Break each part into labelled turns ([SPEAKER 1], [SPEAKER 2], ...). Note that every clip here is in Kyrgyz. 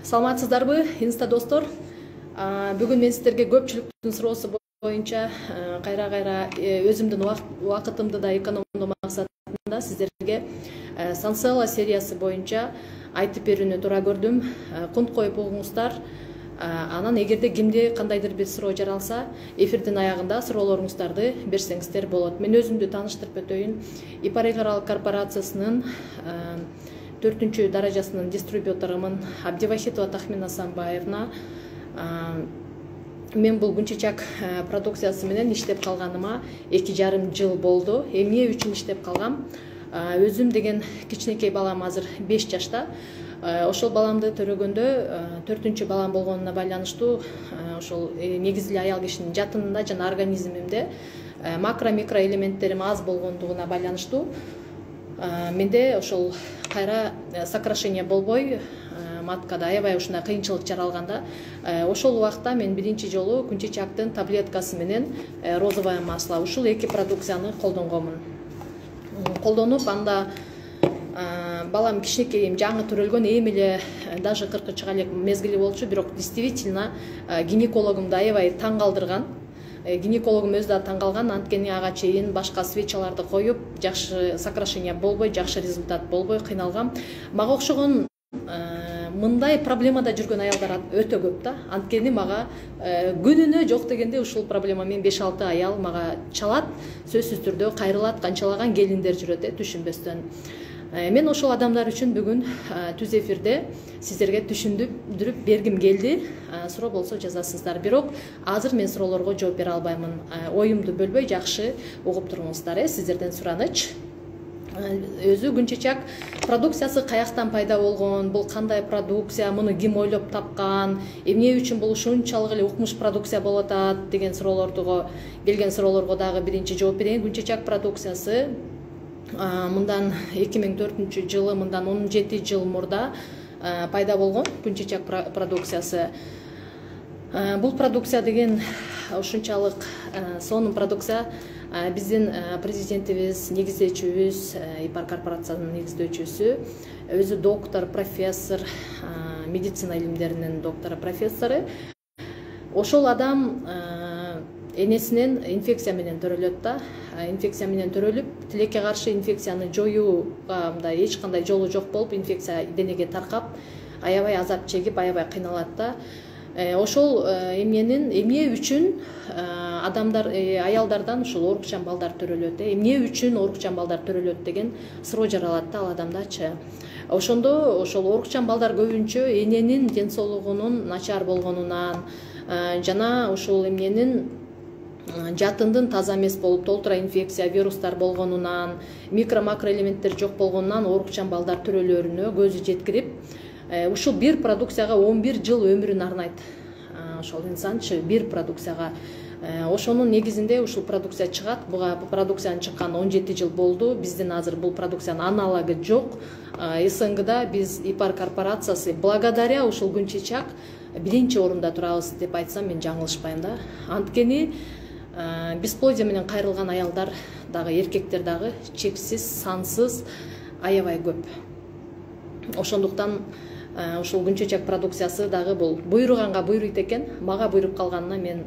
[SPEAKER 1] Саламатсыздарбы, инста достор. Бүгүн мен сиздерге көпчүлүктүн суроосу боюнча кайра өзүмдүн убакытымды да экономдоо максатында сиздерге Sansella сериясы боюнча айтып берүүнү туура көрдүм. Кунт коюп угуңуздар. Анан эгерде кимде кандайдыр бир суроо жаралса, эфирдин аягында суроолоруңуздарды берсеңиздер болот. Мен өзүмдү тааныштырып өтөйүн. Ипарек аралык корпорациясынын 4-чү даражасынын дистрибьюторумун Абдивахитова Тахмин Асанбаевна. Мен бул күнчүчак продукциясы менен иштеп калганыма 2,5 жыл болду. Эмне үчүн иштеп калгам? Өзүм деген кичинекей балам азыр 5 жашта. Ошол баламды төрөгөндө 4-чү балам болгонуна байланыштуу ошол негизги аял кишинин жатынында жана организмимде макро-микро элементтерим аз болгондугуна байланыштуу менде ошол кайра сокращение болбой маткада аябай ушундай кыйынчылык жаралганда ошол убакта мен биринчи жолу күнчүчактын таблеткасы менен розовое масло ушул эки продукцияны колдонгонмун. Колдонуп анда балам кичинекейим жаңы төрөлгөн, эми эле даже 40 чыга элек мезгили болчу, бирок действительно гинекологум да аябай таң калтырган. Гинекологум өзү да таң калган, анткени ага чейин башка свечаларды коюп, жакшы сокращение болбой, жакшы результат болбой кыйналгам. Мага окшогон мындай проблемада жүргөн аялдар өтө көп да. Анткени мага күнүнө жок дегенде ушул проблемамен 5-6 аял мага чалат, сөзсүз түрдө кайрылат, канчалаган келиндер жүрөт түшүнбөстөн. Мен ошол адамдар үчүн бүгүн түз эфирде сиздерге түшүндүрүп бергим келди. Суроо болсо жазасыздар. Бирок азыр мен суроолорго жооп бере албаймын. Оюмду бөлбөй жакшы угуп туруңуздар. Сиздерден сураныч. Өзү күнчүчак продукциясы каяктан пайда болгон, бул кандай продукция, муну ким ойлоп тапкан, эмне үчүн бул ушунчалык эле укмуш продукция болуп атат деген суроолорго келген суроолорго дагы биринчи жооп берейин. Күнчүчак продукциясы мындан 2004 жылы, мындан 17 жыл мурда пайда болгон күнчүчак продукциясы. Бул продукция деген ушунчалык сонун продукция. Биздин президентибиз, негиздөөчүбүз, Ипар корпорациянын негиздөөчүсү, өзү доктор, профессор, медицина илимдеринин доктору, профессору. Ошол адам энесинен инфекция менен төрөлөт да. Инфекция менен төрөлүп, тилекке каршы инфекцияны жоюуга мындай эч кандай жолу жок болуп, инфекция денеге таркап, аябай азап чегип, аябай кыйналат да. Ошол эмне үчүн адамдар, аялдардан ушул оорукчан балдар төрөлөт, эмне үчүн оорукчан балдар төрөлөт деген суроо жаралат да ал адамдачы. Ошондо ошол оорукчан балдар көбүнчө эненин ден соолугунун начар болгонунан жана ушул эмненин жатындын таза эмес болуп, толтура инфекция, вирустар болгонунан, микро-макро элементтер жок болгонунан оорукчан балдар төрөлөрүнө көзү жеткирип, ушул бир продукцияга 11 жыл өмүрүн арнайт. Ошол инсанчы бир продукцияга. Ошонун негизинде ушул продукция чыгат. Буга продукциянын чыккан 17 жыл болду. Биздин азыр бул продукциянын аналогу жок. СНГда биз Ипар корпорациясы благодаря ушул күнчүчак биринчи орунда турабыз деп айтсам мен жаңылышпайм да. Анткени бесплодие менен кайрылган аялдар дагы, эркектер дагы чексиз, сансыз, аябай көп. Ошондуктан ушул күнчүчак продукциясы дагы бул буйруганга буйруйт экен. Мага буйруп калганына мен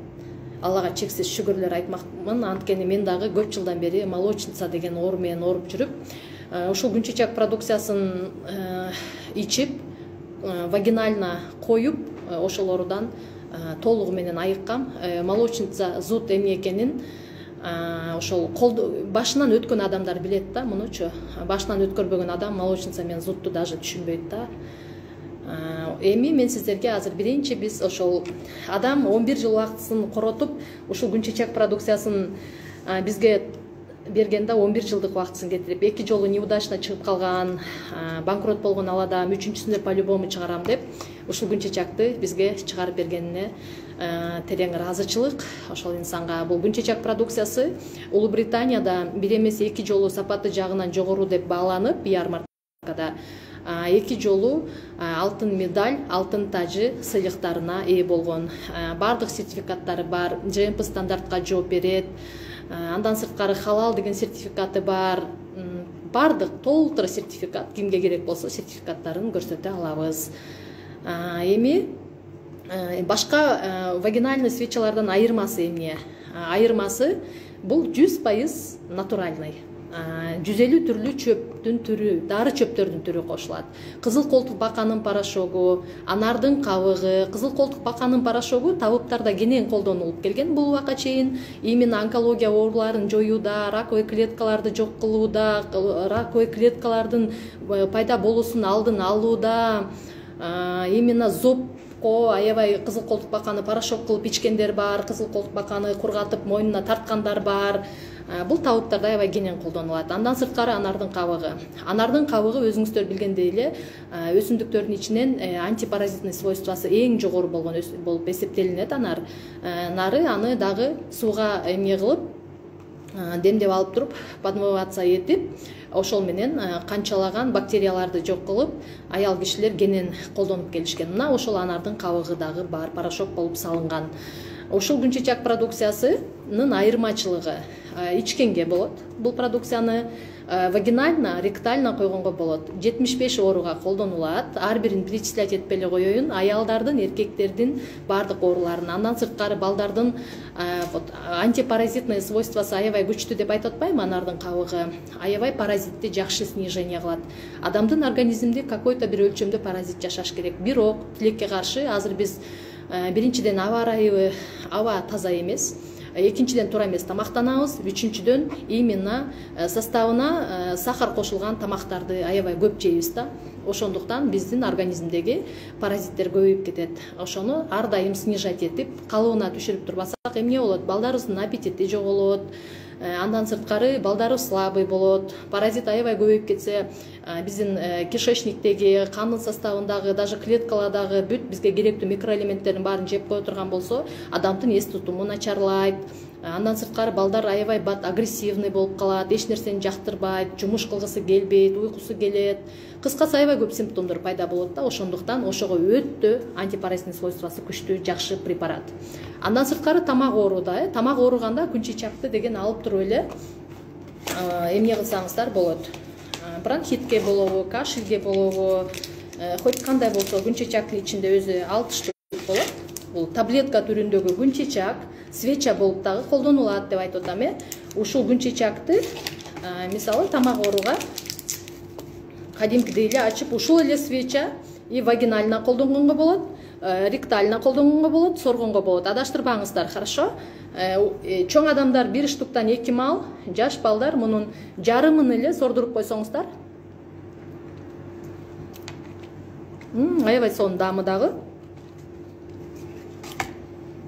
[SPEAKER 1] Аллага чексиз шүгүрлөр айтмакмын. Анткени мен дагы көп жылдан бери молочница деген оору менен ооруп жүрүп, ушул күнчүчак продукциясын ичип, вагинально коюп, ошол оорудан толугу менен айыккам. Молочница зуд эмне экенин ошол башынан өткөн адамдар билет да, мунучу. Башынан өткөрбөгөн адам молочница менен зудту даже түшүнбөйт да. Эми мен сиздерге азыр биринчи биз ошол адам 11 жыл убактысын коротуп, ушул күнчүчак продукциясын бизге бергенде 11 жылдык убактысын кетирип, 2 жолу неудачно чыгып калган, банкрот болгон ал адам 3-чүсүндө по-любому чыгарам деп ушул күнчүчакты бизге чыгарып бергенине терең ыраазычылык. Ошол инсанга бул күнчүчак продукциясы Улуу Британияда бир эмес 2 жолу сапаты жагынан жогору деп бааланып, ярмаркада 2 жолу алтын медаль, алтын тажы сыйлыктарына ээ болгон. Бардык сертификаттары бар, GMP стандартка жооп берет. Андан сырткары халал деген сертификаты бар. Бардык толтура сертификат, кимге керек болсо сертификаттарын көрсөтө алабыз. Эми башка вагинальный свечалардан айырмасы эмне? Айырмасы бул 100% натуральный. 150 түрлүү чөптүн түрү, дары чөптөрдүн түрү кошулат. Кызыл колтук баканын порошогу, анардын кабыгы, кызыл колтук баканын порошогу табыптарда кенен колдонулуп келген бул убакка чейин. Именно онкология ооруларын жоюуда, раковый клеткаларды жок кылууда, раковый клеткалардын пайда болуусунун алдын алууда, именно зобко аябай кызыл колтук баканы порошок кылып ичкендер бар, кызыл колтук баканы кургатып мойнуна тарткандар бар. Бул табыптарда аябай кенен колдонулат. Андан сырткары анардын кабыгы. Анардын кабыгы өзүңүздөр билгендей эле өсүмдүктөрдүн ичинен антипаразитный свойствосы эң жогору болуп эсептелинет. Нары аны дагы сууга эмне кылып демдеп алып туруп, подмываться этип, ошол менен канчалаган бактерияларды жок кылып, аял кишилер кенен колдонуп келишкен. Мына ошол анардын кабыгы дагы бар, порошок болуп салынган. Ошол күн чечак продукциясынын айырмачылыгы ичкенге болот. Бул продукцияны вагинально, ректально койгонго болот. 75 ооруга колдонулат. Ар бирин перечислять этпей эле коеюн. Аялдардын, эркектердин бардык ооруларын, андан сырткары балдардын антипаразитный свойствосы аябай күчтүү деп айтып атпайбы, анардын кабыгы аябай паразитти жакшы снижение кылат. Адамдын организминде какой-то бир өлчөмдө паразит жашаш керек. Бирок тилекке каршы азыр биз биринчиден аба ырайы, аба таза эмес. Экинчиден туура эмес тамактанабыз. Үчүнчүдөн именно составына сахар кошулган тамактарды аябай көп жейбиз да. Ошондуктан биздин организмдеги паразиттер көбөйүп кетет. Ошону ар дайым снижать этип, калыбына түшүрүп турбасак эмне болот? Балдарыбыздын аппетити жоголот. Андан сырткары балдарыбыз слабый болот. Паразит аябай көбөйүп кетсе, биздин кишечниктеги, кандын составындагы, даже клеткалардагы бүт бизге керектүү микроэлементтердин баарын жеп кое турган болсо, адамдын эс тутуму начарлайт. Андан сырткары балдар аябай агрессивный болуп калат, эч нерсени жактырбайт, жумуш кылгысы келбейт, уйкусу келет. Кыскасы аябай көп симптомдор пайда болот да. Ошондуктан ошого өтө антипаразитный свойствосы күчтүү, жакшы препарат. Андан сырткары тамак ооруда, тамак ооруганда күн чечакты деген алып туруп эле эмне кылсаңыздар болот. Бронхитке болобу, кашелге болобу, хоть кандай болсо күн чечактын ичинде өзү 6 штук болот. Бул таблетка түрүндөгү күн чечак, свеча болуп дагы колдонулат деп айтып атам. Ушул күн чечакты мисалы тамак ооруга кадимкидей эле ачып, ушул эле свеча и вагинально колдонгонго болот, ректально колдонгонго болот, соргонго болот. Адаштырбаңыздар, хорошо? Чоң адамдар 1 штуктан 2 мал, жаш балдар мунун жарымын эле сордуруп койсоңуздар. Аябай сонун даамы дагы.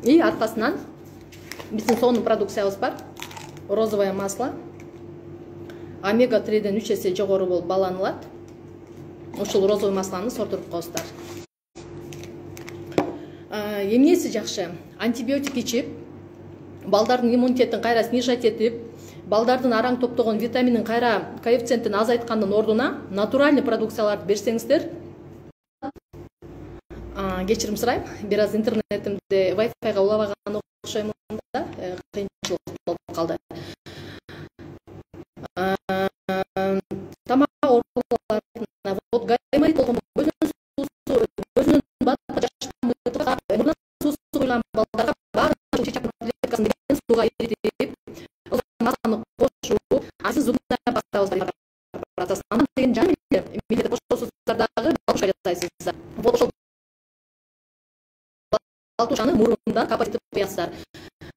[SPEAKER 1] И аркасынан биздин сонун продукциябыз бар. Розовое масло. Омега 3ден 3 эсе жогору болуп баланылат. Ушул розовый маслону сордуруп коесуздар. Эмнеси жакшы? Антибиотик ичип, балдардын иммунитетин кайра снижать этип, балдардын араң топтогон витаминин кайра коэффициентин азайткандын ордуна натуральный продукцияларды берсеңиздер. Кечирим сурайм, бир аз интернетимде Wi-Fi-га улабаган окшоймун да, кыйынчылык болуп калды. Тамак ооруларына вот гайморит болгон өзүнүн бат жаштамытыга мурдан суусу куйган балдарга баарын чечак таблеткасын деген сууга эритип, масланы кошуп, асын зубная пастабыз бар. Анан деген жаңы эмнеде кошосуздар дагы балтуша жасайсыздар. Вот ошол балтушаны мурундан капайтып куясыздар.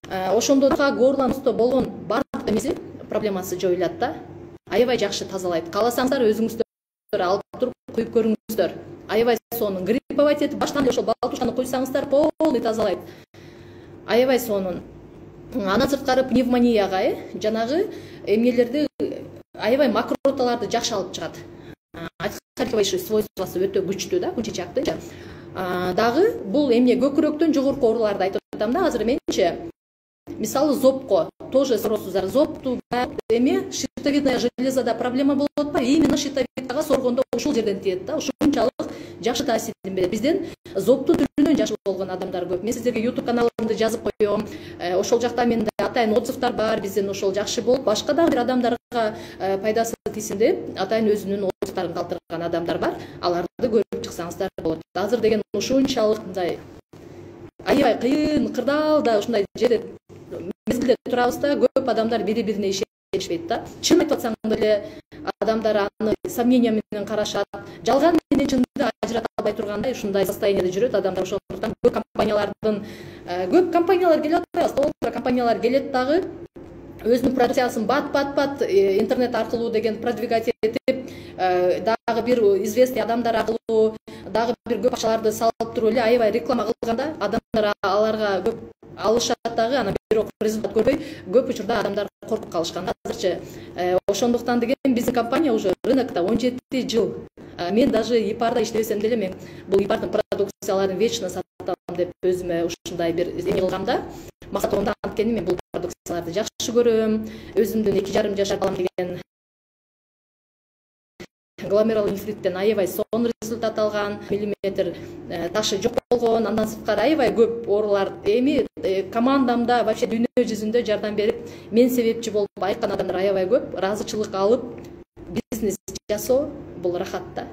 [SPEAKER 1] Ошондо дагы горлонусто болгон баардык эмеси проблемасы жоюлат да. Аябай жакшы тазалайт. Кааласаңыздар өзүңүздөр алып туруп куюп көрүңүздөр. Аябай сонун. Грипповать этип баштан ошол балтушаны куйсаңыздар полный тазалайт. Аябай сонун. Андан сырткары пневмонияга, жанагы эмнелерди аябай макроталарды жакшы алып чыгат. Отхаркивающий свойствосы өтө күчтүү да, күн чечактын. Дагы бул эмне көкүрөктөн жогорку ооруларды айтып атам да, азыр менче. Мисалы зобко тоже соросуздар. Зобту эме щитовидная железада проблема болот па? Именно щитовидкага соргондо ушул жерден тиет да. Ушунчалык жакшы таасирин берет. Бизден зоптун түрүнөн жакшы болгон адамдар көп. Мен сиздерге YouTube каналымды жазып коём. Ошол жакта менде атайын отзывдар бар, бизден ошол жакшы болуп, башка дагы бир адамдарга пайдасы тийсин деп атайын өзүнүн отзывдарын калтырган адамдар бар. Аларды көрүп чыксаңыздар болот. Азыр деген ушунчалык мындай аябай кыйын, кырдаалда ушундай жерде мезгилде турабыз да, көп адамдар бири-бирине ишенишпейт да. Чын айтып атсаңыз деле адамдар аны сомнение менен карашат. Жалган менен чынды ажырата албай тургандай ушундай состояниеде жүрөт адамдар. Ошондуктан көп компаниялар келип атпайбы? Толук компаниялар келет дагы өзүнүн продукциясын бат интернет аркылуу деген продвигать этип, дагы бир известный адамдар аркылуу дагы бир көп акчаларды салып туруп эле аябай реклама кылганда адамдар аларга көп алышат дагы, анан бирок результат көрбөй көп учурда адамдар коркуп калышкан азырчы. Ошондуктан деген биздин компания уже рынокто 17 жыл. Мен даже ИПАРда иштебесем деле мен бул ИПАРдын продукцияларын вечно сатам деп өзүмө ушундай бир эме кылгам да. Максат онда, анткени мен бул продукцияларды жакшы көрөм. Өзүмдүн 2,5 жашар балам деген гломерал нефриттен аябай сонун результат алган, миллиметр ташы жок болгон, андан сырткары аябай көп оорулар. Эми командамда вообще дүйнө жүзүндө жардам берип, мен себепчи болуп айткан адамдар аябай көп. Ыраазычылык алып бизнес жасоо бул рахат да.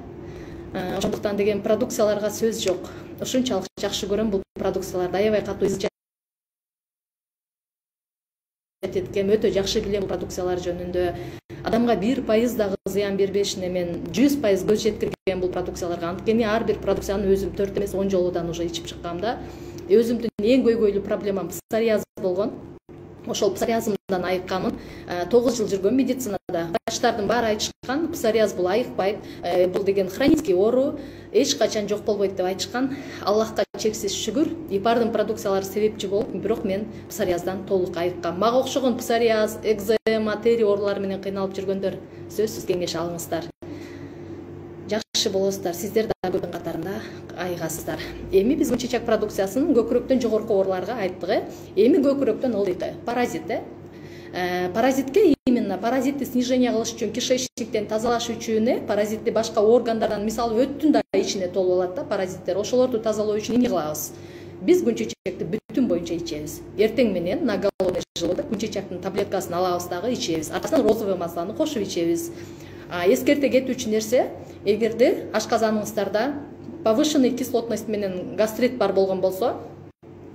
[SPEAKER 1] Ошондуктан деген продукцияларга сөз жок. Ушунчалык жакшы көрөм бул продукцияларды, аябай катуу изчат эткем, өтө жакшы билем бул продукциялар жөнүндө. Адамга 1% дагы зыян бербешине мен 100% көз жеткирген бул продукцияларга. Анткени ар бир продукцияны өзүм 4 эмес 10 жолудан уже ичип чыккам да. Өзүмдүн эң көйгөйлүү проблемам псориаз болгон. Ошол псориазымдан айыкканмын. 9 жыл жүргөм медицинада. Врачтардын баары айтышкан, псориаз бул айыкпайт, бул деген хронический оору, эч качан жок болбойт деп айтышкан. Аллахка чексиз шүгүр, ИПАРдын продукциялары себепчи болуп, бирок мен псориаздан толук айыккам. Мага окшогон псориаз, экзема, тери оорулары менен кыйналып жүргөндөр сөзсүз кеңеш алыңыздар. Жакшы болосуздар, сиздер да көптүн катарында айыгасыздар. Эми биз чечек продукциясын көкүрөктөн жогорку ооруларга айттык. Эми көкүрөктөн ылдыйкы паразит. Паразитке именно паразитти снижение кылыш үчүн, кишечниктен тазалаш үчүн, паразитти башка органдардан, мисалы өттүн да ичине толуп алат да паразиттер. Ошолорду тазалоо үчүн эмне кылабыз? Биз күнчечекти бүтүн боюнча ичебиз. Эртең менен на голодный желудок күнчечектин таблеткасын алабыз дагы ичебиз. Арасынан розовый масланы кошуп ичебиз. Эскерте кетүүчү нерсе, эгерде ашказаныңыздарда повышенный кислотность менен гастрит бар болгон болсо,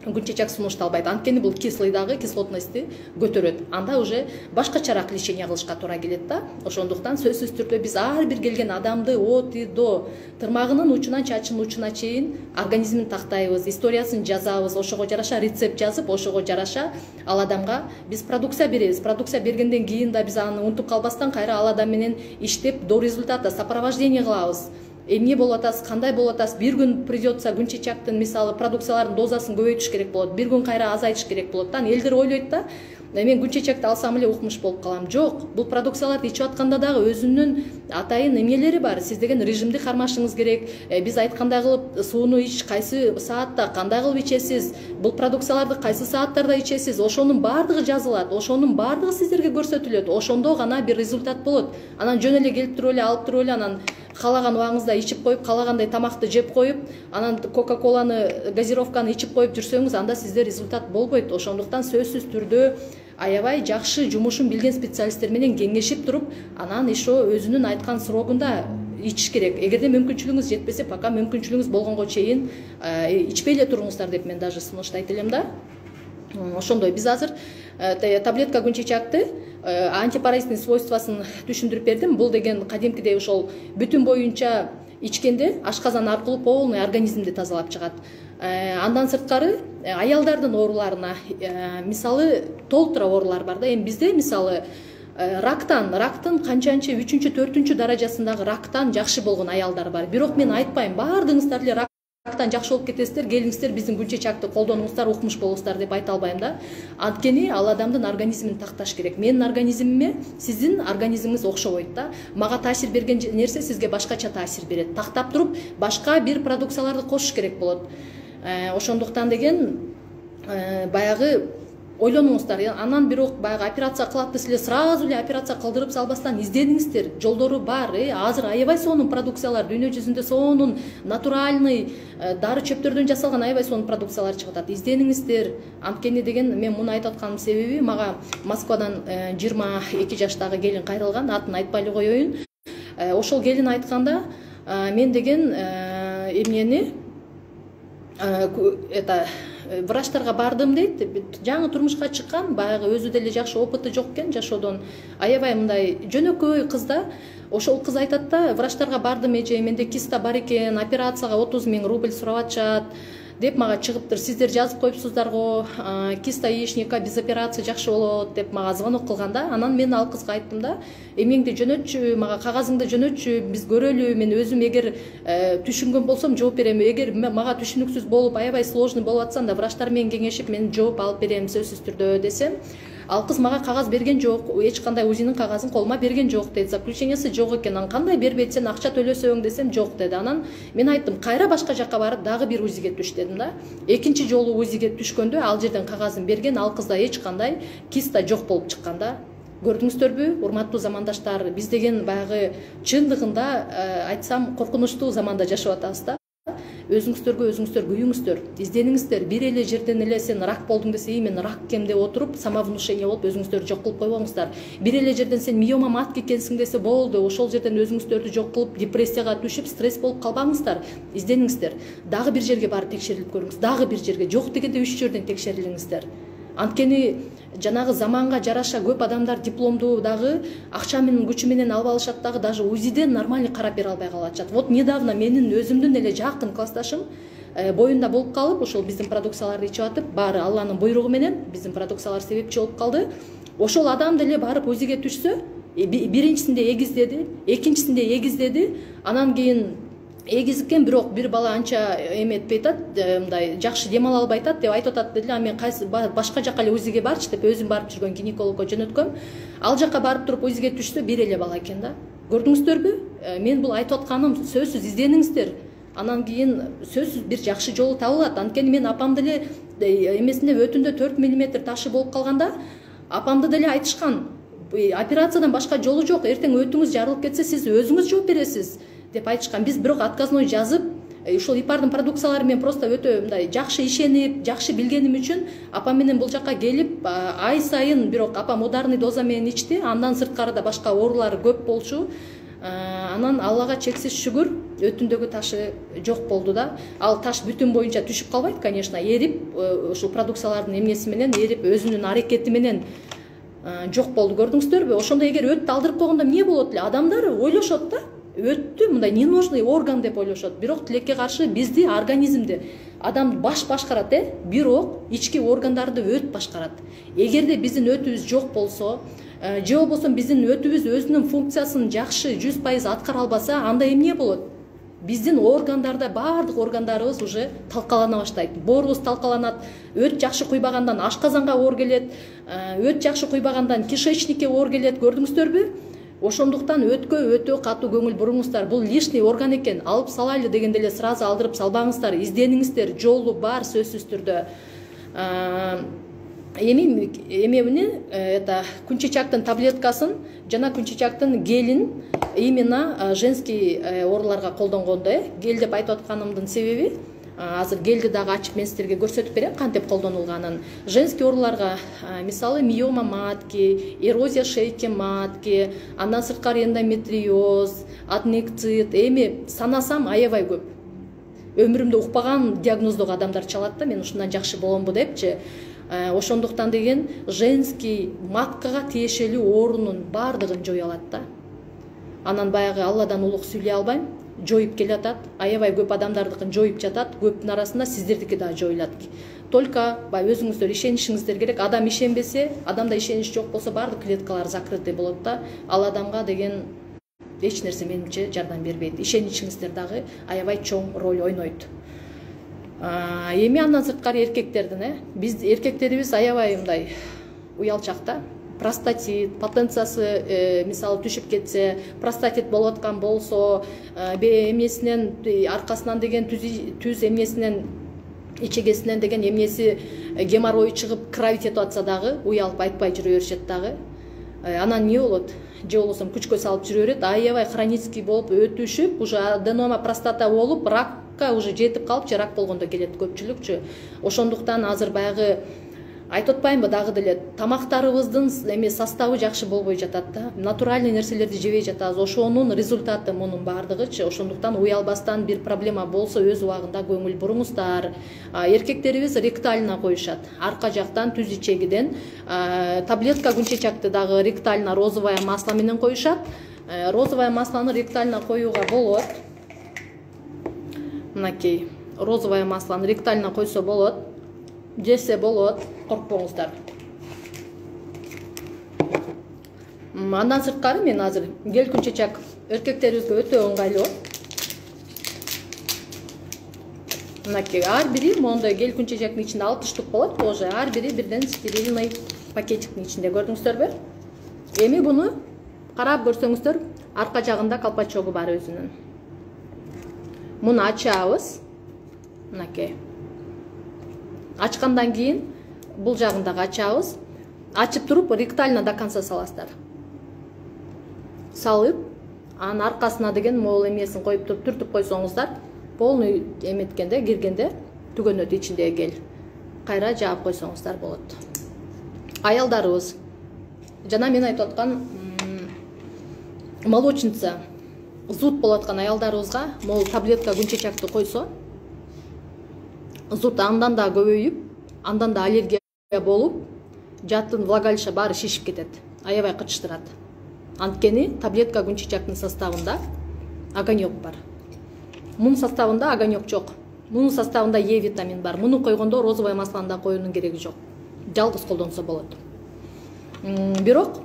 [SPEAKER 1] күнчечек сунушталбайт. Анткени бул кислый дагы кислотностьти көтөрөт. Анда уже башкачараак лечение кылышка туура келет да. Ошондуктан сөзсүз түрдө биз ар бир келген адамды от и до тырмагынын учунан чачынын учуна чейин организмин тактайбыз, историясын жазабыз, ошого жараша рецепт жазып, ошого жараша ал адамга биз продукция беребиз. Продукция бергенден кийин да биз аны унутуп калбастан кайра ал адам менен иштеп до результата сопровождение кылабыз. Эмне болуп атасыз, кандай болуп атасыз? Бир күн придется күнчечектин мисалы продукциялардын дозасын көбөйтүш керек болот. Бир күн кайра азайтыш керек болот. Элдер ойлойт да, мен күнчечекти алсам эле укмуш болуп калам. Жок, бул продукцияларды ичип атканда дагы өзүнүн атайын эмнелери бар. Сиз деген режимди кармашыңыз керек. Биз айткандай кылып сууну ич, кайсы саатта кандай кылып ичесиз, бул продукцияларды кайсы сааттарда ичесиз, ошонун баардыгы жазылат. Ошонун баардыгы сиздерге көрсөтүлөт. Ошондо гана бир результат болот. Анан жөн эле келип туруп эле алып туруп эле анан каалаган убагыңызда ичип коюп, каалагандай тамакты жеп коюп, анан кока-коланы, газировканы ичип коюп жүрсөңүз, анда сизде результат болбойт. Ошондуктан сөзсүз түрдө аябай жакшы жумушун билген специалисттер менен кеңешип туруп, анан ишо өзүнүн айткан срогунда ичиш керек. Эгерде мүмкүнчүлүгүңүз жетпесе, пока мүмкүнчүлүгүңүз болгонго чейин ичпей эле туруңуздар деп мен даже сунуштайт элем да. Ошондой биз азыр таблетка күнчечекти антипаразитный свойствосын түшүндүрүп бердим. Бул деген кадимкидей ошол бүтүн боюнча ичкенде ашказан аркылуу полный организмди тазалап чыгат. Андан сырткары аялдардын ооруларына, мисалы толтура оорулар бар да. Эми бизде мисалы рактын канчанчы 3-4 даражасындагы рактан жакшы болгон аялдар бар. Бирок мен айтпайм, баардыгыңыздар эле рактан жакшы болуп кетесиздер, келиңиздер биздин күнчечекти колдонуңуздар, укмуш болуңуздар деп айта албайм да. Анткени ал адамдын организмин такташ керек. Менин организмиме сиздин организмиңиз окшобойт да. Мага таасир берген нерсе сизге башкача таасир берет. Тактап туруп башка бир продукцияларды кошуш керек болот. Ошондуктан деген баягы ойлонуңуздар. Анан бирок баягы операция кылат десилер, сразу эле операция кылдырып салбастан издениңиздер. Жолдору бар. Азыр аябай сонун продукциялар, дүйнө жүзүндө сонун натуральный дары чөптөрдөн жасалган аябай сонун продукциялар чыгып атат. Издениңиздер. Анткени деген мен муну айтып атканымдын себеби, мага Москвадан 22 жаштагы келин кайрылган, атын айтпай эле коеюн. Ошол келин айтканда, мен деген эмнени врачтарга бардым дейт. Жаңы турмушка чыккан, баягы өзү деле жакшы опыты жок экен жашоодон. Аябай мындай жөнөкөй кыз да. Ошол кыз айтат да, врачтарга бардым эже, менде киста бар экен, операцияга 30 000 рубль сурап атышат деп мага чыгыптыр. Сиздер жазып коюпсуздар го, киста яичникка без операции жакшы болот деп мага звонок кылганда, анан мен ал кызга айттым да, эмеңди жөнөтчү, мага кагазыңды жөнөтчү, биз көрөлү, мен өзүм эгер түшүнгөн болсом жооп берем, эгер мага түшүнүксүз болуп, аябай сложный болуп атса да врачтар менен кеңешип мен жооп алып берем сөзсүз түрдө десем, ал кыз мага кагаз берген жок, эч кандай УЗИнин кагазын колума берген жок дейт. Заключениясы жок экен. Анан кандай бербейт, сен акча төлөсөң десем, жок деди. Анан мен айттым, кайра башка жакка барып дагы бир УЗИге түш дедим да. Экинчи жолу УЗИге түшкөндө ал жерден кагазын берген, ал кызда эч кандай киста жок болуп чыккан да. Көрдүңүздөрбү, урматтуу замандаштар, биз деген баягы чындыгында айтсам коркунучтуу заманда жашап атабыз да. Өзүңүздөр күйүңүздөр, издениңиздер. Бир эле жерден эле сен рак болдуң десе, мен рак кем деп отуруп, самовнушение болуп өзүңүздөрдү жок кылып койбоңуздар. Бир эле жерден сен миома матки экенсиң десе болду, ошол жерден өзүңүздөрдү жок кылып, депрессияга түшүп, стресс болуп калбаңыздар. Издениңиздер. Дагы бир жерге барып текшерилип көрүңүз. Дагы бир жерге, жок дегенде 3 жерден текшерилиңиздер. Анткени жанагы заманга жараша көп адамдар дипломду дагы акча менен, күчү менен алып алышат дагы, даже УЗИден нормальный карап бере албай калышат. Вот недавно менин өзүмдүн эле жакын классташым боюнда болуп калып, ошол биздин продукцияларды ичип атып, баары Алланын буйругу менен биздин продукциялар себепчи болуп калды. Ошол адам деле барып УЗИге түшсө, биринчисинде эгиздеди, экинчисинде эгиздеди, анан кийин эгизиккен, бирок бир бала анча эметпей атат, мындай жакшы дем ала албай атат деп айтып атат деди. Мен кайсы башка жака эле УЗИге барчы деп өзүм барып жүргөн гинекологко жөнөткөм. Ал жака барып туруп УЗИге түшсө, бир эле бала экен да. Көрдүңүздөрбү? Мен бул айтып атканым сөзсүз издениңиздер. Анан кийин сөзсүз бир жакшы жолу табылат. Анткени мен апам деле эмесинде өтүндө 4 мм ташы болуп калганда, апамды деле айтышкан, операциядан башка жолу жок, эртең өтүңүз жарылып кетсе, сиз өзүңүз жооп бересиз деп айтышкан. Биз бирок отказной жазып, ушул ипардын продукциялары мен просто өтө мындай жакшы ишенип, жакшы билгеним үчүн апам менен бул жакка келип, ай сайын бирок апам ударный доза менен ичти. Андан сырткары да башка оорулары көп болчу. Анан Аллага чексиз шүгүр, өтүндөгү ташы жок болду да. Ал таш бүтүн боюнча түшүп калбайт, конечно, эрип, ушул продукциялардын эмнеси менен эрип, өзүнүн аракети менен жок болду. Көрдүңүздөрбү? Ошондо эгер өттү алдырып койгондо эмне болот эле? Адамдар ойлошот да. Өттү мындай ненужный орган деп ойлошот. Бирок тилекке каршы бизди, организмди адам баш башкарат, бирок ички органдарды өт башкарат. Эгерде биздин өтүбүз жок болсо, же болбосо биздин өтүбүз өзүнүн функциясын жакшы 100% аткара албаса, анда эмне болот? Биздин органдарда баардык органдарыбыз уже талкалана баштайт. Боорубуз талкаланат, өт жакшы куйбагандан ашказанга оор келет, өт жакшы куйбагандан кишечникке оор келет. Көрдүңүздөрбү? Ошондуктан өткө өтө катуу көңүл буруңуздар. Бул лишний орган экен, алып салайлы дегенде эле сразу алдырып салбаңыздар. Издениңиздер, жолу бар сөзсүз түрдө. Эмени күнчечактын таблеткасын жана күнчечактын гелин именно женский ооруларга колдонгондо. Гел деп айтып атканымдын себеби, азыр гелди дагы ачып мен сиздерге көрсөтүп берем кантип колдонулганын. Женский ооруларга мисалы миома матки, эрозия шейки матки, андан сырткары эндометриоз, аднекцит, эми санасам аябай көп. Өмүрүмдө укпаган диагноздогу адамдар чалат да, мен ушундан жакшы боломбу депчи. Ошондуктан деген женский маткага тиешелүү оорунун баардыгын жое алат да. Анан баягы Алладан улук сүйлөй албайм, жоюп келатат, аябай көп адамдардыкын жоюп жатат, көптүн арасында сиздердики да жоюлат. Только өзүңүздөр ишенишиңиздер керек. Адам ишенбесе, адамда ишенич жок болсо баардык клеткалар закрытый болот да. Ал адамга деген эч нерсе менимче жардам бербейт. Ишеничиңиздер дагы аябай чоң роль ойнойт. Эми андан сырткары эркектердин, биз эркектерибиз аябай мындай уялчак да. Простатит, потенциясы мисалы түшүп кетсе, простатит болуп аткан болсо, эмесинен аркасынан деген түз эмнесинен ичегесинен деген эмнеси геморрой чыгып кровить этип атса дагы уялып айтпай жүрө беришет дагы. Анан эмне болот? Же болбосо күчкө салып жүрө берет, аябай хронический болуп өтүшүп, уже аденома простата болуп, ракка уже жетип калып, же рак болгондо келет көпчүлүкчү. Ошондуктан азыр баягы айтып атпаймынбы дагы деле тамактарыбыздын эме составы жакшы болбой жатат да. Натуральный нерселерди жебей жатабыз. Ошонун результаты мунун баардыгычы. Ошондуктан уялбастан бир проблема болсо өз убагында көңүл буруңуздар. Эркектерибиз ректально коюшат. Арка жактан түз ичегиден таблетка күнчечакты дагы ректально розовое масло менен коюшат. Розовое маслону ректально коюуга болот. Мынакей розовое маслону ректально койсо болот. Жесе болот, коркпоңуздар. Андан сырткары мен азыр гель күнчечак эркектерибизге өтө ыңгайлуу. Мынакей ар бири моундай гель күнчечактын ичинде 60 штук болот, тоже ар бири бирден стерильный пакетиктин ичинде, көрдүңүздөрбү? Эми буну карап көрсөңүздөр, арка жагында колпачогу бар өзүнүн. Муну ачабыз. Мынакей. Ачкандан кийин бул жагын дагы ачабыз. Ачып туруп ректально до конца саласыздар. Салып, анын аркасына деген могул эмесин коюп туруп түртүп койсоңуздар, полный эметкенде, киргенде түгөнөт ичиндеги гель. Кайра жаап койсоңуздар болот. Аялдарыбыз жана мен айтып аткан молочница зуд болуп аткан аялдарыбызга могул таблетка күнчечакты койсо, зуд андан да көбөйүп, андан да аллергия болуп, жатын влагалище баары шишип кетет, аябай кычыштырат. Анткени таблетка күнчечактын составында огонек бар. Мунун составында огонек жок. Мунун составында Е витамин бар. Муну койгондо розовое маслону да коюунун кереги жок. Жалгыз колдонсо болот. Бирок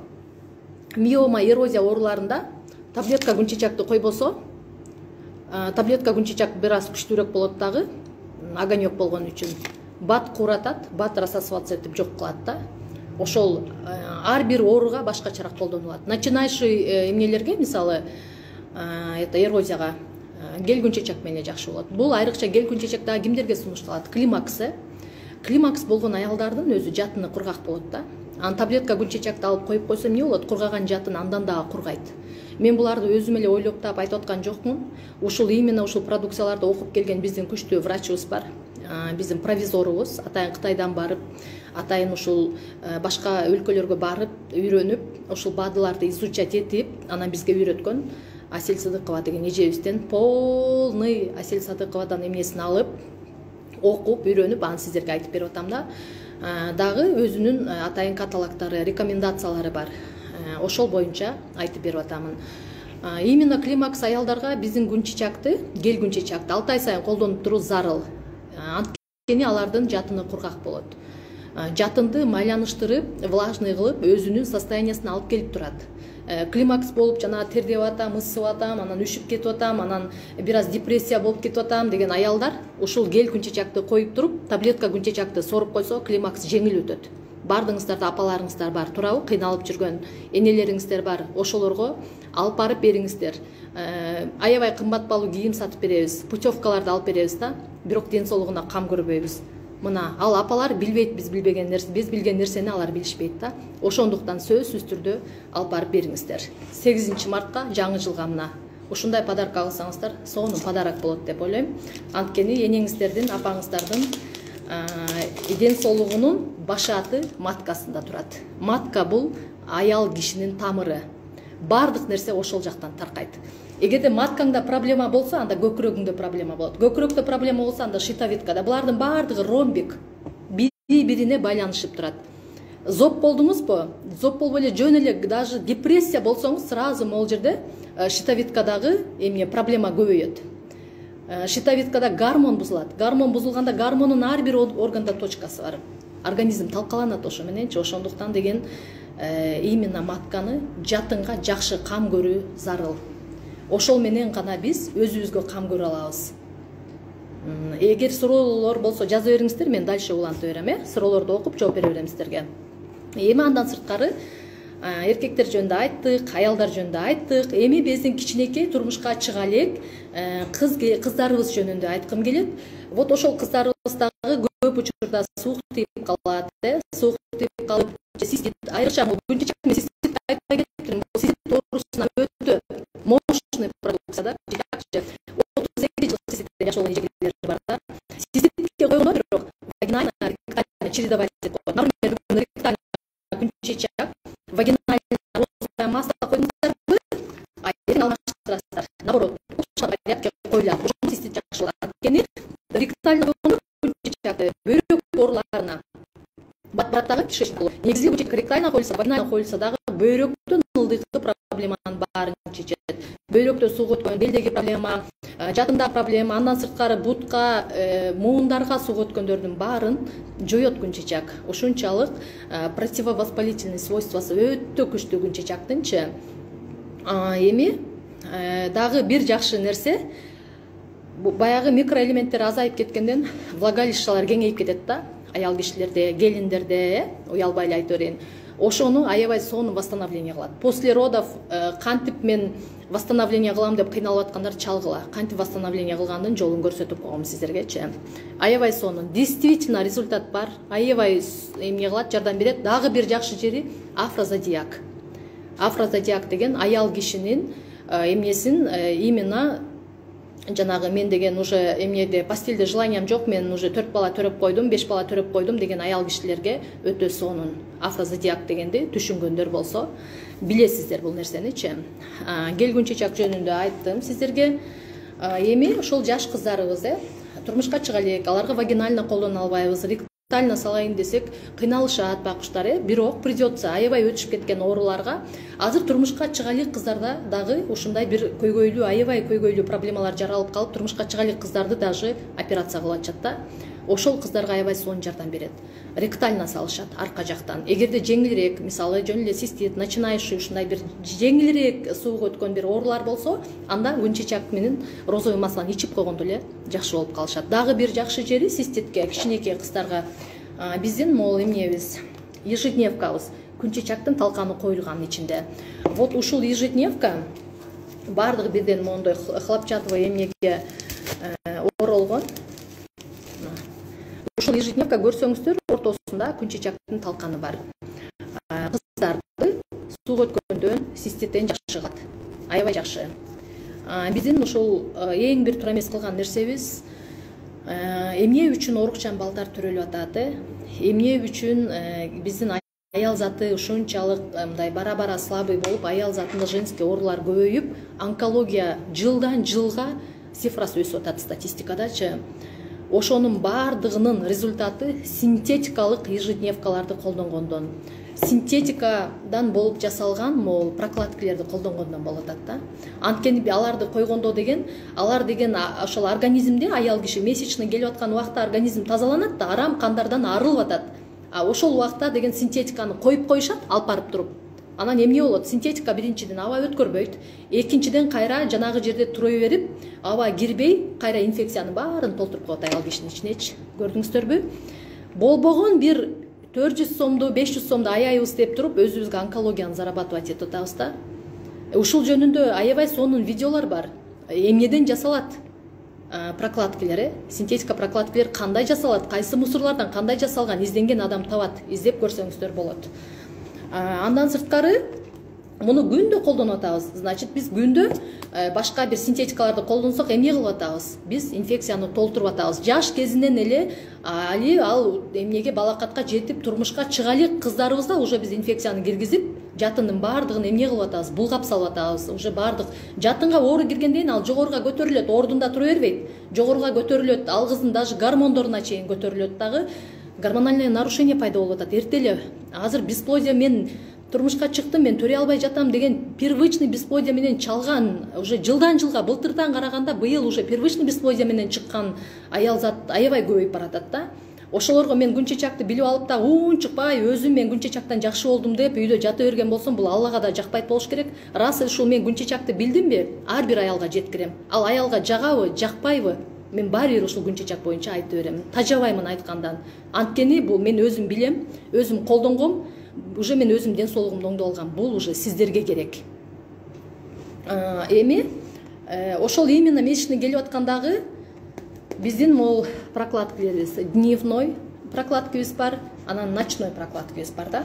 [SPEAKER 1] миома, эрозия ооруларында таблетка күнчечакты койбосо, таблетка күнчечак бир аз күчтүүрөөк болот дагы, огонек болгон үчүн бат кууратат, бат рассасываться этип жок кылат да. Ошол ар бир ооруга башкачараак колдонулат. Начинающий эмнелерге, мисалы, эрозияга гель күнчечак менен жакшы болот. Бул айрыкча гель күнчечак дагы кимдерге сунушталат? Климакс болгон аялдардын өзү жатыны кургак болот да. Анан таблетка күнчечакты алып коюп койсо эмне болот? Кургаган жатын андан дагы кургайт. Мен буларды өзүм эле ойлоп таап айтып аткан жокмун. Ушул именно ушул продукцияларды окуп келген биздин күчтүү врачыбыз бар. Биздин провизорубуз атайын Кытайдан барып, атайын ушул башка өлкөлөргө барып, үйрөнүп, ушул бадыларды изучать этип, анан бизге үйрөткөн Асель Садыкова деген эжебизден полный Асель Садыковадан эмнесин алып, окуп, үйрөнүп, аны сиздерге айтып берип атам да. Дагы өзүнүн атайын каталогдору, рекомендациялары бар. Ошол боюнча айтып берип атамын. Именно климакс аялдарга биздин күнчечакты, гель күнчечакты 6 ай сайын колдонуп туруу зарыл. Анткени алардын жатыны кургак болот. Жатынды майланыштырып, влажный кылып, өзүнүн состояниясын алып келип турат. Климакс болуп жана тердеп атам, ысып атам, анан үшүп кетип атам, анан бир аз депрессия болуп кетип атам деген аялдар ушул гель күнчечакты коюп туруп, таблетка күнчечакты соруп койсо, климакс жеңил өтөт. Бардыгыңыздарда апаларыңыздар бар, туурабы? Кыйналып жүргөн энелериңиздер бар. Ошолорго алып барып бериңиздер. Аябай кымбат баалуу кийим сатып беребиз, путевкаларды алып беребиз да, бирок ден соолугуна кам көрбөйбүз. Мына ал апалар билбейт, биз билген нерсени алар билишпейт да. Ошондуктан сөзсүз түрдө алып барып бериңиздер. 8 мартка жаңы жылга мына ушундай подарка алсаңыздар, сонун подарок болот деп ойлойм. Анткени энеңиздердин, апаңыздардын ден соолугунун башаты маткасында турат. Матка бул аял кишинин тамыры. Бардык нерсе ошол жактан таркайт. Эгерде маткаңда проблема болсо, анда көкүрөгүңдө проблема болот. Көкүрөктө проблема болсо, анда щитовидкада. Булардын бардыгы ромбик бири-бирине байланышып турат. Зоб болдуңузбу? Зоб болбой эле жөн эле даже депрессия болсоңуз, сразу могул жерде щитовидкадагы эмне проблема көбөйөт. Щитовидкада гормон бузулат. Гормон бузулганда гормондун ар бир органда точкасы бар. Организм талкаланат ошо мененчи. Ошондуктан деген именно матканы жатынга жакшы кам көрүү зарыл. Ошол менен гана биз өзүбүзгө кам көрө алабыз. Эгер суроолор болсо жаза бериңиздер, мен дальше улантып берем, суроолорду окуп жооп бере берем сиздерге. Эми андан сырткары эркектер жөнүндө айттык, аялдар жөнүндө айттык. Эми биздин кичинекей турмушка чыга элек кыздарыбыз жөнүндө айткым келет. Вот ошол кыздарыбыз дагы учурда суук тийип калат, суук тийип калып, цистит айрыкча күнчечак мен цистит айтпай кетиптир. Цистит тоорусуна өтө мощный продукция да. 38 жыл циститте жашоого жегилер бар да. Циститке койгондо бирок вагинально чередовать деп коет. Например, ректально күнчечак, вагинально розовая масса койдуңуздарбы, а эртең алмаштырасыздар. Наоборот, ушул порядке коюлат. Ошол цистит жакшыланат. Анткени ректально койгондо күнчечак бөйрөк ооруларына барат дагы кишиш болот. Негизи күнчечак ректально коюлса, вагинально коюлса дагы бөйрөктүн ылдыйкы проблеманын баарын чечет. Бөйрөктө суу өткөн, белдеги проблема, жатында проблема, андан сырткары бутка, муундарга суу өткөндөрдүн баарын жоет күнчечак. Ошончалык противовоспалительный свойствосы өтө күчтүү күнчечактынчы. Эми дагы бир жакшы нерсе, баягы микроэлементтер азайып кеткенден влагалищалар кеңейип кетет да, аял кишилерде, келиндерде, уялбай эле айта берейин. Ошону аябай сонун восстановление кылат. После родов кантип мен восстановление кылам деп кыйналып аткандар чалгыла. Кантип восстановление кылгандын жолун көрсөтүп койгом сиздергечи. Аябай сонун. Действительно результат бар. Аябай эмне кылат, жардам берет. Дагы бир жакшы жери афрозодиак. Афрозодиак деген аял кишинин эмнесин именно жанагы мен деген уже эмнеде постельде желаниям жок, мен уже 4 бала төрөп койдум, 5 бала төрөп койдум деген аял кишилерге өтө сонун. Афрозодиак дегенди түшүнгөндөр болсо билесиздер бул нерсеничи. Гель күнчечак жөнүндө айттым сиздерге. Эми ошол жаш кыздарыбыз турмушка чыга элек, аларга вагинально колдоно албайбыз, ректально салайын десек кыйналышат байкуштар, бирок придется аябай өтүшүп кеткен ооруларга азыр турмушка чыга элек кыздарда дагы ушундай бир көйгөйлүү, аябай көйгөйлүү проблемалар жаралып калып, турмушка чыга элек кыздарды даже операция кылып атышат да. Ошол кыздарга аябай сонун жардам берет. Ректально салышат арка жактан. Эгерде жеңилирээк, мисалы жөн эле цистит, начинающий ушундай бир жеңилирээк сууга өткөн бир оорулар болсо, анда күнчечак менен розовый масланы ичип койгондо эле жакшы болуп калышат. Дагы бир жакшы жери циститке, кичинекей кыздарга биздин могул эмнебиз, ежедневкабыз, күнчечактын талканы коюлган ичинде. Вот ушул ежедневка бардыгы бирден моундай хлопчатовый эмнеге оролгон. Ушул ежедневка көрсөңүздөр ортосунда күнчечактын талканы бар. Кыздарды сууга өткөндөн циститтен жакшы кылат. Аябай жакшы. Биздин ушул эң бир туура эмес кылган нерсебиз эмне үчүн оорукчан балдар төрөлүп атат, эмне үчүн биздин аял заты ушунчалык мындай бара-бара слабый болуп, аял затында женский оорулар көбөйүп, онкология жылдан жылга цифрасы өсүп атат статистикадачы. Ошонун бардыгынын результаты синтетикалык ежедневкаларды колдонгондон. Синтетикадан болуп жасалган могул прокладкаларды колдонгондон болуп атат да. Анткени аларды койгондо деген, алар деген ошол организмде аял киши месячный келип аткан убакта организм тазаланат да, арам кандардан арылып атат. Ошол убакта деген синтетиканы коюп коюшат, алып барып туруп. Анан эмне болот? Синтетика биринчиден аба өткөрбөйт, экинчиден кайра жанагы жерде тура берип, аба кирбей, кайра инфекциянын баарын толтуруп коет аял кишинин ичинечи. Көрдүңүздөрбү? Болбогон бир 400 сомду, 500 сомду аяйбыз деп туруп, өзүбүзгө онкологияны зарабатывать этип атабыз да. Ушул жөнүндө аябай сонун видеолор бар. Эмнеден жасалат? Прокладкалар, синтетика прокладкалар кандай жасалат, кайсы мусорлардан кандай жасалган, изденген адам табат, издеп көрсөңүздөр болот. Андан сырткары муну күндө колдонуп атабыз. Значит, биз күндө башка бир синтетикаларды колдонсок эмне кылып атабыз? Биз инфекцияны толтуруп атабыз. Жаш кезинен эле ал эмнеге балакатка жетип турмушка чыга элек кыздарыбызда уже биз инфекцияны киргизип, жатындын бардыгын эмне кылып атабыз? Булгап салып атабыз. Уже бардык жатынга оору киргенден ал жогоруга көтөрүлөт, ордунда тура бербейт. Жогоруга көтөрүлөт, ал кыздын даже гормондоруна чейин көтөрүлөт дагы. Гормональное нарушение пайда болуп атат. Эртеле азыр бесплодие мен турмушка чыктым, мен төрөй албай жатам деген первичный бесплодие менен чалган, уже жылдан жылга былтырдан караганда быйыл уже первичный бесплодие менен чыккан аял зат аябай көбөйүп баратат да. Ошолорго мен күнчечакты билип алып да унчукпай өзүм мен күнчечактан жакшы болдум деп үйдө жата берген болсом, бул Аллага да жакпайт болуш керек. Рас ушул мен күнчечакты билдимби? Ар бир аялга жеткирем. Ал аялга жагабы, жакпайбы? Мен баары бир ушул күнчечак боюнча айтып берем. Тажабаймын айткандан. Анткени бул мен өзүм билем, өзүм колдонгом, уже мен өзүм ден соолугумду оңдоп алгам. Бул уже сиздерге керек. Эми ошол именно месячный келип аткандагы биздин могул прокладкаларыбыз дневной прокладкабыз бар, анан ночной прокладкабыз бар да.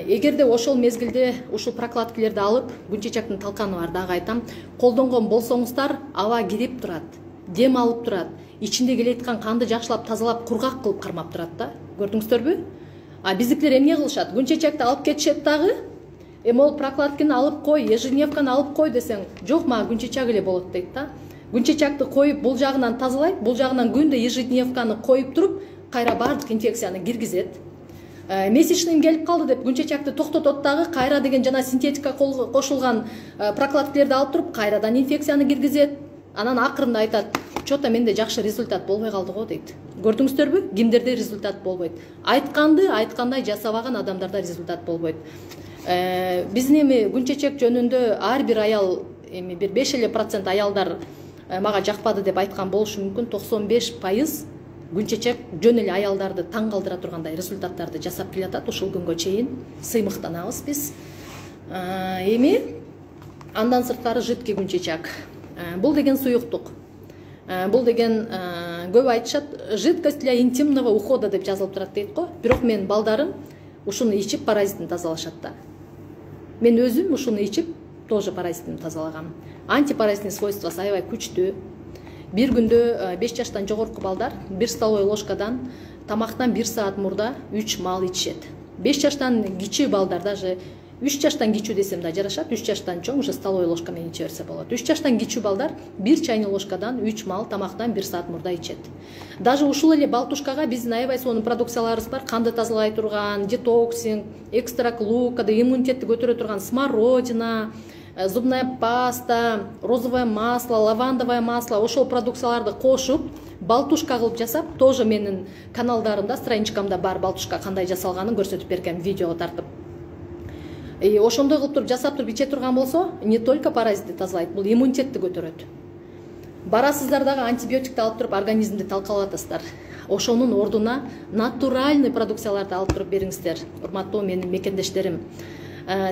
[SPEAKER 1] Эгерде ошол мезгилде ушул прокладкаларды алып, күн чечектин талканы бар, дагы айтам, колдонгон болсоңуздар, аба кирип турат, дем алып турат, ичинде келеаткан канды жакшылап тазалап, кургак кылып кармап турат да. Көрдүңүздөрбү? Биздикилер эмне кылышат? Күн чечекти алып кетишет дагы. Ол прокладканы алып кой, ежедневканы алып кой десең, жок, мага күн чечек эле болот дейт да. Күн чечекти коюп, бул жагынан тазалайт, бул жагынан күндө ежедневканы коюп туруп, кайра баардык инфекцияны киргизет. Месячныйым келип калды деп күн чечекти токтотот дагы, кайра деген жана синтетика кошулган прокладкаларды алып туруп, кайрадан инфекцияны киргизет. Анан акырында айтат, чото менде жакшы результат болбой калды го дейт. Көрдүңүздөрбү? Кимдерде результат болбойт? Айткандай жасабаган адамдарда результат болбойт. Биздин күн чечек жөнүндө ар бир аял, бир 5% аялдар мага жакпады деп айткан болушу мүмкүн. 95% күн чечек жөн эле аялдарды таң калтыра тургандай результаттарды жасап келатат. Ушул күнгө чейин сыймыктанабыз биз. Андан сырткары жидкий күн чечек. Бул деген суюктук. Бул деген көп айтышат, жидкость для интимного ухода деп жазылып турат дейт го. Бирок мен балдарым ушуну ичип паразитин тазалашат да. Мен өзүм ушуну ичип тоже паразитин тазалагам. Антипаразитный свойствосы аябай күчтүү. Бир күндө 5 жаштан жогорку балдар 1 столовой ложкадан тамактан 1 саат мурда 3 мал ичишет. 5 жаштан кичүү балдар, даже 3 жаштан кичүү десем да жарашат, 3 жаштан чоң уже столовой ложка менен иче берсе болот. 3 жаштан кичүү балдар 1 чайный ложкадан 3 мал тамактан 1 саат мурда ичет. Даже ушул эле балтушкага биздин аябай сонун продукцияларыбыз бар, канды тазалай турган, детоксинг, экстракт лука, иммунитетти көтөрө турган смородина, зубная паста, розовое масло, лавандовое масло, ошол продукцияларды кошуп, балтушка кылып жасап, тоже менин каналдарымда, страничкамда бар балтушка кандай жасалганын көрсөтүп бергем, видеого тартып. Ошондой кылып туруп жасап туруп иче турган болсо, не только паразитти тазалайт, бул иммунитетти көтөрөт. Барасыздар дагы антибиотикти алып туруп организмди талкалап атасыздар. Ошонун ордуна натуральный продукцияларды алып туруп бериңиздер, урматтуу менин мекендештерим.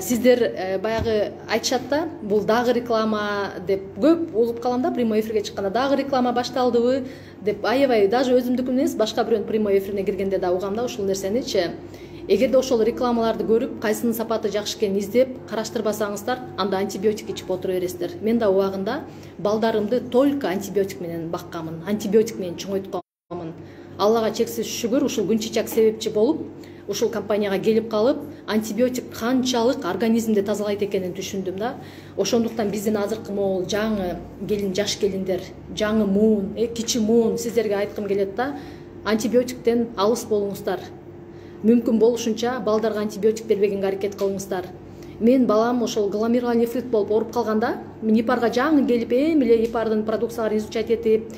[SPEAKER 1] Сиздер баягы айтышат да, бул дагы реклама деп көп угуп калам да, прямой эфирге чыкканда дагы реклама башталдыбы деп аябай, даже өзүмдүкүн эмес, башка бирөөнүн прямой эфирине киргенде да угам да ушул нерсеничи. Эгерде ошол рекламаларды көрүп, кайсынын сапаты жакшы экенин издеп, караштырбасаңыздар, анда антибиотик ичип отура бересиздер. Мен да убагында балдарымды только антибиотик менен баккамын, антибиотик менен чоңойтканмын. Аллага чексиз шүгүр, ушул күн чечек себепчи болуп, ушул компанияга келип калып, антибиотик канчалык организмди тазалайт экенин түшүндүм да. Ошондуктан биздин азыркы могул жаңы келин, жаш келиндер, жаңы муун, кичи муун сиздерге айткым келет да, антибиотиктен алыс болуңуздар. Мүмкүн болушунча балдарга антибиотик бербегенге аракет кылыңыздар. Мен балам ошол гломерулонефрит болуп ооруп калганда, мен ипарга жаңы келип, эле ипардын продукцияларын изучать этип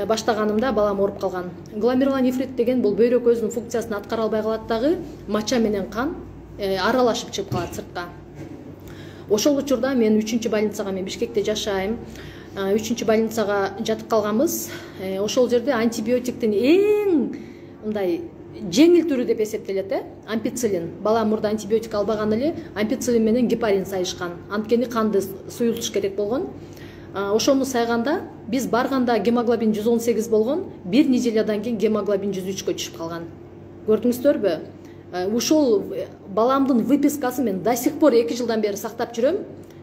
[SPEAKER 1] баштаганымда балам ооруп калган. Гломерулонефрит деген бул бөйрөк өзүнүн функциясын аткара албай калат дагы, мача менен кан аралашып чыгып калат сыртка. Ошол учурда мен 3-чү больницага, мен Бишкекте жашайм, 3-чү больницага жатып калганбыз. Ошол жерде антибиотиктин эң мындай жеңил түрү деп эсептелет, ампицилин. Бала мурда антибиотик албаган эле, ампицилин менен гепарин сайышкан. Анткени канды суюлтуш керек болгон. Ошону сайганда биз барганда гемоглобин 118 болгон, бир неделядан кийин гемоглобин 103кө түшүп калган. Көрдүңүздөрбү? Ушул баламдын выпискасын мен до сих пор 2 жылдан бери сактап жүрөм.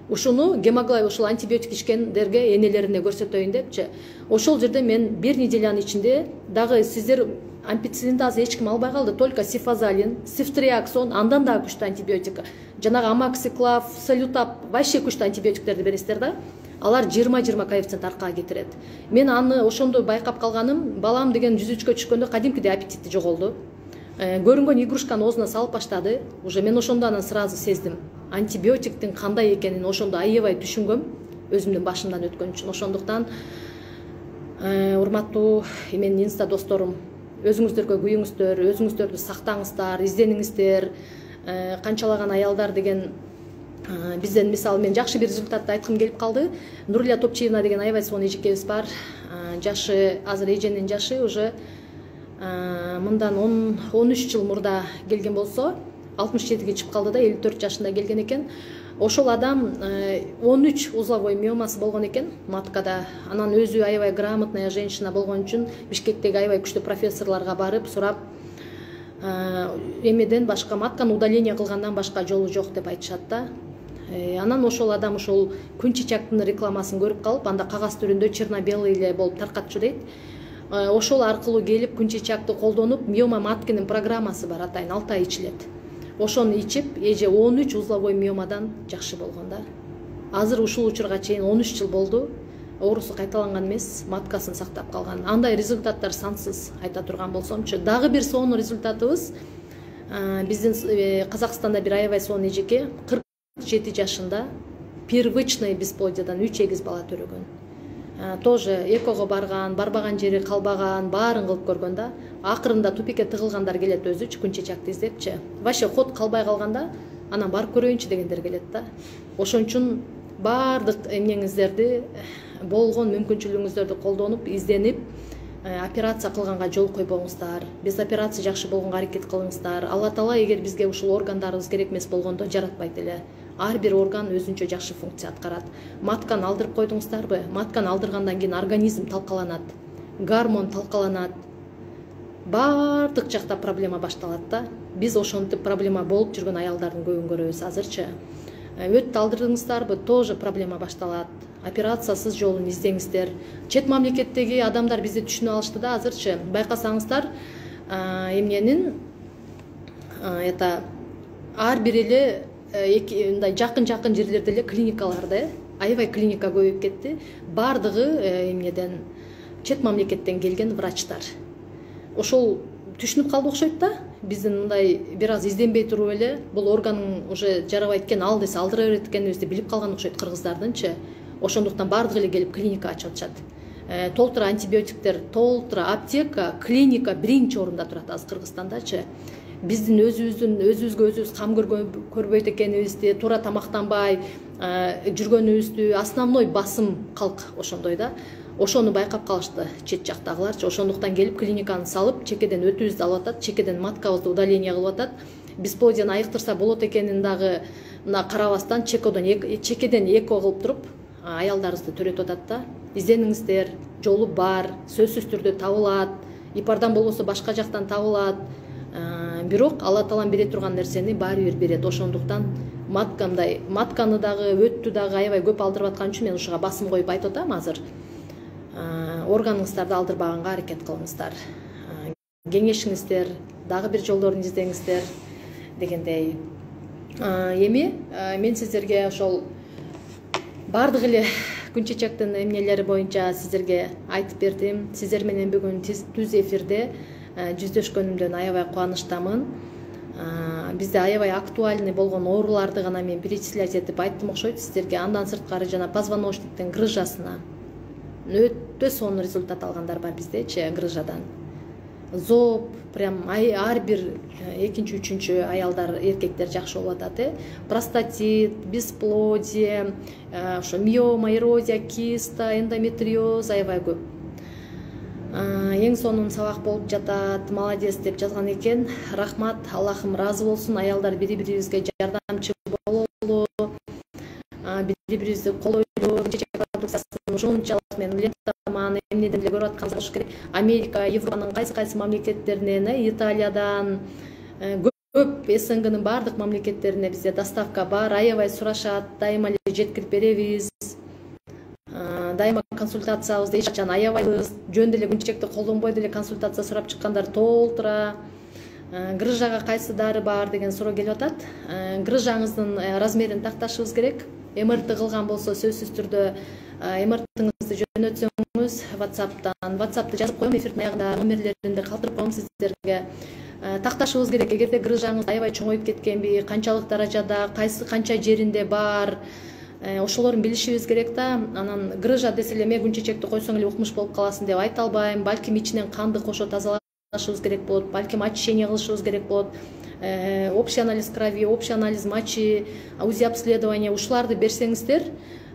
[SPEAKER 1] Ушуну гемоглобин, ушул антибиотик ичкендерге, энелерине көрсөтөйүн депчи. Ошол жерде мен бир неделянын ичинде дагы сиздер ампицилинди азыр эч ким албай калды, только сифазалин, сифтриаксон, андан да күчтүү антибиотик. Жанагы амоксиклав, солютап, вообще күчтүү антибиотиктерди бересиздер да. Алар 20-20 коэффициент аркага кетирет. Мен аны ошондо байкап калганым, балам деген 103кө түшкөндө кадимкидей аппетити жоголду. Көрүнгөн игрушканы оозуна салып баштады. Уже мен ошондо анан сразу сездим. Антибиотиктин кандай экенин ошондо аябай түшүнгөм, өзүмдүн башымдан өткөн үчүн. Ошондуктан урматтуу менин инста досторум, өзүңүздөргө күйүңүздөр, өзүңүздөрдү сактаңыздар, издениңиздер. Канчалаган аялдар деген бизден, мисалы, мен жакшы бир результатты айткым келип калды. Нурия Топчиевна деген аябай сонун эжекебиз бар. Жашы, азыр эженин жашы уже мындан 13 жыл мурда келген болсо, 67-ге чыгып калды да, 54 жашында келген экен. Ошол адам 13 узловой миомасы болгон экен маткада. Анан өзү аябай грамотная женщина болгон үчүн Бишкектеги аябай күчтүү профессорлорго барып сурап, эмеден башка матканы удаление кылгандан башка жолу жок деп айтышат да. Анан ошол адам ошол күн чычактын рекламасын көрүп калып, анда кагаз түрүндө черно-белый эле болуп таркатчу дейт. Ошол аркылуу келип күн чычакты колдонуп, миома матканын программасы бар, атайын 6 ай ичилет. Ошону ичип, эже 13 узловой миомадан жакшы болгон да. Азыр ушул учурга чейин 13 жыл болду. Оорусу кайталанган эмес, маткасын сактап калган. Андай результаттар сансыз, айта турган болсомчу. Дагы бир сонун результатыбыз биздин Казакстанда бир аябай сонун эжеке 47 жашында первичный бесплодиядан 3 эгиз бала төрөгөн. Тоже экого барбаган жери калбаган, баарын кылып көргөн да. Акырында тупикке тыгылгандар келет өзүчү күн чычакты издепчи. Вообще ход калбай калганда анан барып көрөйүнчү дегендер келет да. Ошон үчүн баардык эмнеңиздерди, болгон мүмкүнчүлүгүңүздөрдү колдонуп, изденип, операция кылганга жол койбоңуздар. Без операция жакшы болгонго аракет кылыңыздар. Алла Таала эгер бизге ушул органдарыбыз керек эмес болгондо жаратпайт эле. Ар бир орган өзүнчө жакшы функция аткарат. Матканы алдырып койдуңуздарбы? Матканы алдыргандан кийин организм талкаланат, гормон талкаланат. Баардык жакта проблема башталат да. Биз ошентип проблема болуп жүргөн аялдардын көбүн көрөбүз азырчы. Өт алдырдыңыздарбы? Тоже проблема башталат. Операциясыз жолун издеңиздер. Чет мамлекеттеги адамдар бизди түшүнө алышты да азырчы. Байкасаңыздар, эмненин ар бир эле мындай жакын жерлерде эле клиникаларда аябай клиника көбөйүп кетти. Бардыгы эмнеден чет мамлекеттен келген врачтар. Ошол түшүнүп калды окшойт да. Биздин мындай бир аз изденбей туруп эле бул органың уже жарабайт экен, ал десе алдыра берет экенибизди билип калган окшойт кыргыздардынчы. Ошондуктан бардыгы эле келип клиника ачып атышат. Толтура антибиотиктер, толтура аптека, клиника биринчи орунда турат азыр Кыргызстандачы. Биздин өзүбүзгө өзүбүз кам көрбөйт экенибизди, туура тамактанбай жүргөнүбүздү основной басым калк ошондой да. Ошону байкап калышты чет жактагыларчы. Ошондуктан келип клиниканы салып, чекеден өтүүбүздү алып атат, чекеден маткабызды удаление кылып атат. Бесплодияны айыктырса болот экенин дагы карабастан чекеден эко кылып туруп, аялдарыбызды төрөтүп атат да. Издениңиздер, жолу бар, сөзсүз түрдө табылат. Ипардан болбосо башка жактан табылат. Бирок Алла Таалам бере турган нерсени баары бир берет. Ошондуктан матканы дагы, өттү дагы аябай көп алдырып аткан үчүн мен ушуга басым коюп айтып атам азыр. Органыңыздарды алдырбаганга аракет кылыңыздар. Кеңешиңиздер, дагы бир жолдорун издеңиздер дегендей. Эми мен сиздерге ошол бардык эле күн чычактын эмнелери боюнча сиздерге айтып бердим. Сиздер менен бүгүн түз эфирде жүздөшкөнүмдөн аябай кубанычтамын. Бизде аябай актуальный болгон ооруларды гана мен перечислять этип айттым окшойт сиздерге. Андан сырткары жана позвоночниктин грыжасына өтө сонун результат алгандар бар биздечи грыжадан. Зоб, прям ар бир экинчи, үчүнчү аялдар, эркектер жакшы болуп атат. Простатит, бесплодие, ошо миома, эрозия, киста, эндометриоз аябай көп. Эң сонун сабак болуп жатат. Молодец деп жазган экен. Рахмат, Аллахым разы болсун. Аялдар бири-бирибизге жардамчы бололу. Бири-бирибизди колдойлу. Ушунчалык мен лентаман эмнеден эле көрүп аткан болуш керек. Америка, Европанын кайсы мамлекеттеринен, Италиядан, көп СНГнын бардык мамлекеттерине бизде доставка бар. Аябай сурашат, дайыма эле жеткирип беребиз. Дайыма консультациябызды эч качан аябайбыз. Жөн деле күн чычакты колдонбой деле консультация сурап чыккандар толтура. Грыжага кайсы дары бар деген суроо келип атат. Грыжаңыздын размерин такташыбыз керек. МРТ кылган болсо сөзсүз түрдө МРТыңызды жөнөтсөңүз WhatsApp'ты жазып коем, эфирдин аягында номерлеринде калтырып коем сиздерге. Такташыбыз керек. Эгерде грыжаңыз аябай чоңоюп кеткенби, канчалык даражада, канча жеринде бар, ошолорун билишибиз керек да. Анан грыжа десе эле күн чычакты койсоң эле укмуш болуп каласың деп айта албайм. Балким ичинен канды кошо тазалашыбыз керек болот, балким очищение кылышыбыз керек болот. Общий анализ крови, общий анализ мочи, УЗИ обследование ушуларды берсеңиздер,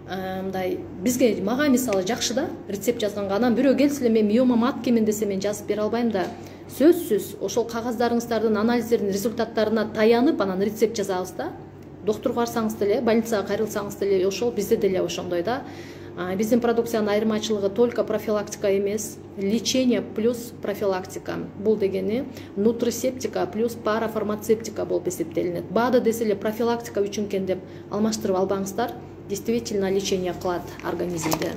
[SPEAKER 1] мындай бизге мага мисалы жакшы да, рецепт жазганга. Анан бирөө келсе эле мен миома маткемин десе мен жазып бере албайм да. Сөзсүз ошол кагаздарыңыздардын анализдердин результаттарына таянып анан рецепт жазабыз да. доктурга барсаңыз деле, больницага кайрылсаңыз деле ошол бизде деле ошондой да. Биздин продукциянын айырмачылыгы только профилактика эмес, лечение плюс профилактика. Бул дегени нутрисептика плюс парафармацевтика болуп эсептелинет. Баада десе эле профилактика үчүн экен деп алмаштырып албаңыздар. Действительно лечение кылат организмди.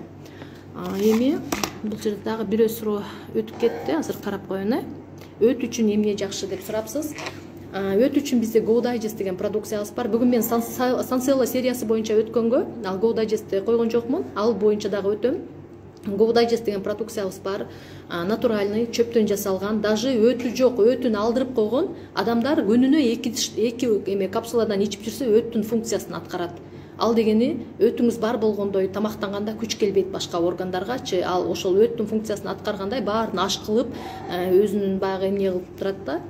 [SPEAKER 1] Эми бул жерде дагы бирөө суроо өтүп кетти. Азыр карап коеюн. Өт үчүн эмне жакшы деп сурапсыз. Өт үчүн бизде Go Digest деген продукциябыз бар. Бүгүн мен Sansella сериясы боюнча өткөнгө, ал Go Digest'ти койгон жокмун. Ал боюнча дагы өтөм. Go Digest деген продукциябыз бар. Натуральный, чөптөн жасалган, даже өтү жок, өтүн алдырып койгон адамдар күнүнө 2 капсуладан ичип жүрсө өттүн функциясын аткарат. Ал дегени өтүңүз бар болгондой тамактанганда күч келбейт башка органдаргачы. Ал ошол өттүн функциясын аткаргандай баарын аш кылып, өзүнүн багы эмне кылып турат да.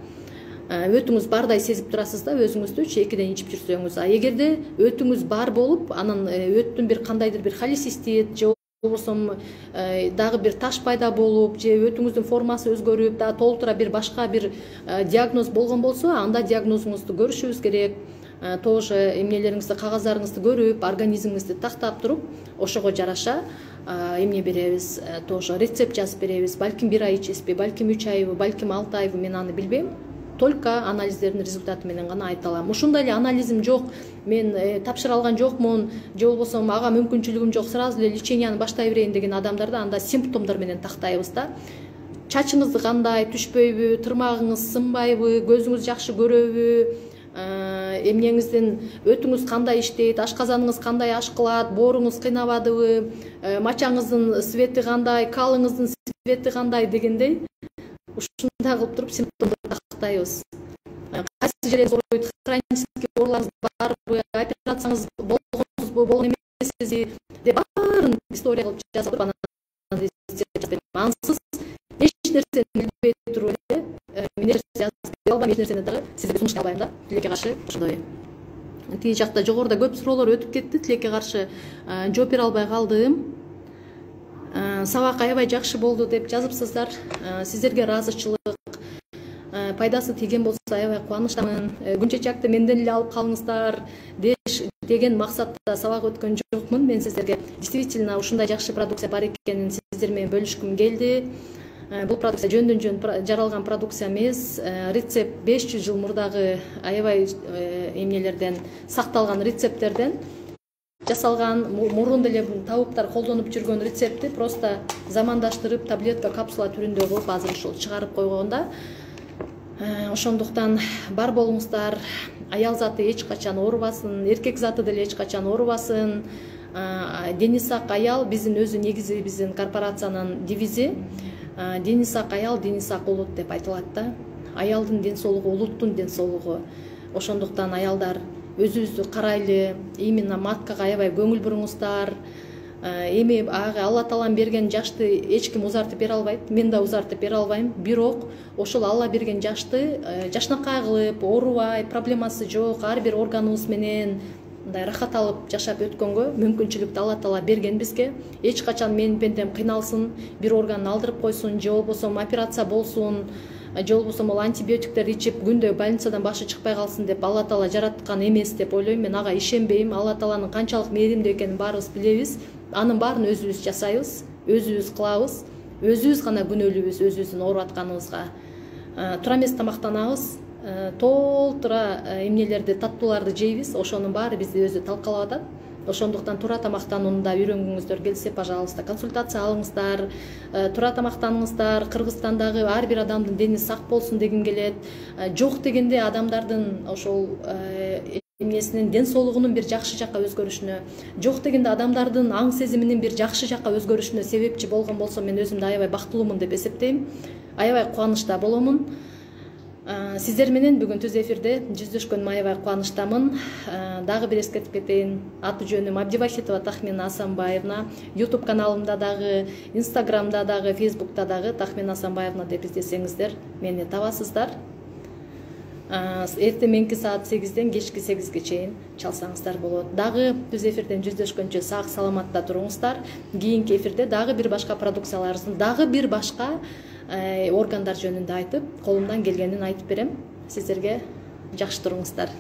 [SPEAKER 1] Өтүңүз бардай сезип турасыз да өзүңүздү 2ден ичип жүрсөңүз. Эгерде өтүңүз бар болуп, анан өттүн бир кандайдыр бир холецистит же болбосо дагы бир таш пайда болуп, же өтүңүздүн формасы өзгөрүп, да толтура бир башка бир диагноз болгон болсо, анда диагнозуңузду көрүшүбүз керек. Тоже эмнелериңизди, кагаздарыңызды көрүп, организмиңизди тактап туруп, ошого жараша эмне беребиз, тоже рецепт жазып беребиз. Балким 1 ай ичесизби, балким 3 айбы, балким 6 айбы, мен аны билбейм. Только анализдердин результаты менен гана айта алам. Ушундай эле анализим жок, мен тапшыра алган жокмун, же болбосо ага мүмкүнчүлүгүм жок, сразу эле леченияны баштай берейин деген адамдарда анда симптомдор менен тактайбыз да. Чачыңыз кандай, түшпөйбү, тырмагыңыз сынбайбы, көзүңүз жакшы көрөбү, эмнеңиздин өтүңүз кандай иштейт, ашказаныңыз кандай аш кылат, бооруңуз кыйнабадыбы, мачаңыздын свети кандай, калыңыздын свети кандай дегендей ушундай кылып туруп симптомдорду тактайбыз. Кайсы жериңиз ооруйт, хронический ооруларыңыз барбы, операцияңыз болгонсузбу, болгон эмессизби деп баарын история кылып жазып туруп анан ансыз эч нерсени билбей туруп эле мен эч нерсе жазып албайм, эч нерсени дагы сизге сунуштай албайм да. Тилекке каршы ошондой. Тиги жакта жогоруда көп суроолор өтүп кетти. Тилекке каршы жооп бере албай калдым. Сабак аябай жакшы болду деп жазыпсыздар. Сиздерге ыраазычылык, пайдасы тийген болсо аябай кубанычтамын. Күн чечакты менден эле алып калыңыздар деген максатта сабак өткөн жокмун. Мен сиздерге действительно ушундай жакшы продукция бар экенин сиздер менен бөлүшкүм келди. Бул продукция жөндөн жөн жаралган продукция эмес. Рецепт 500 жыл мурдагы аябай эмнелерден сакталган рецепттерден жасалган, мурун деле табыптар колдонуп жүргөн рецептти просто замандаштырып таблетка, капсула түрүндө кылып азыр ушул чыгарып койгонда. Ошондуктан бар болуңуздар, аял заты эч качан оорубасын, эркек заты деле эч качан оорубасын. Дени сак аял биздин өзү негизи биздин корпорациянын девизи. Дени сак аял, дени сак улут деп айтылат да. Аялдын ден соолугу улуттун ден соолугу. Ошондуктан аялдар өзүбүздү карайлы, именно маткага аябай көңүл буруңуздар. Эми Алла Таалам берген жашты эч ким узартып бере албайт, мен да узартып бере албайм. Бирок ошол Алла берген жашты жашнакай кылып, оорубай, проблемасы жок, ар бир органыбыз менен мындай рахат алып жашап өткөнгө мүмкүнчүлүктү Алла Таала берген бизге. Эч качан менин пендем кыйналсын, бир органды алдырып койсун, же болбосо операция болсун, же болбосо могу антибиотиктер ичип күндө больницадан башы чыкпай калсын деп Алла Таала жараткан эмес деп ойлойм. Мен ага ишенбейм. Алла Тааланын канчалык мээримдүү экенин баарыбыз билебиз. Анын баарын өзүбүз жасайбыз, өзүбүз кылабыз, өзүбүз гана күнөөлүүбүз өзүбүздүн ооруп атканыбызга. Тура эмес тамактанабыз, толтура эмнелерди, таттууларды жейбиз. Ошонун баары бизди өзү талкалап атат. Ошондуктан тура тамактанууну үйрөнгүңүздөр келсе, пожалуйста, консультация алыңыздар. Тура тамактаныңыздар. Кыргызстандагы ар бир адамдын дени сак болсун дегим келет. Жок дегенде адамдардын ошол эмнесинин ден соолугунун бир жакшы жакка өзгөрүшүнө, жок дегенде адамдардын аң сезиминин бир жакшы жакка өзгөрүшүнө себепчи болгон болсо, мен өзүмдү аябай бактылуумун деп эсептейм. Аябай кубанычта боломун. Сиздер менен бүгүн түз эфирде жүздөшкөнүмө аябай кубанычтамын. Дагы бир эскертип кетейин. Аты жөнүм Абдивахитова Тахмина Асанбаевна. YouTube каналымда дагы, Instagramда дагы, Facebookта дагы Тахмина Асанбаевна деп издесеңиздер, мени табасыздар. Эртең менки саат 8ден кечки 8ге чейин чалсаңыздар болот. Дагы түз эфирден жүздөшкөнчө сак саламатта туруңуздар. Кийинки эфирде дагы бир башка продукцияларыбыздын, дагы бир башка органдар жөнүндө айтып, колумдан келгенин айтып берем. Сиздерге жакшы туруңуздар.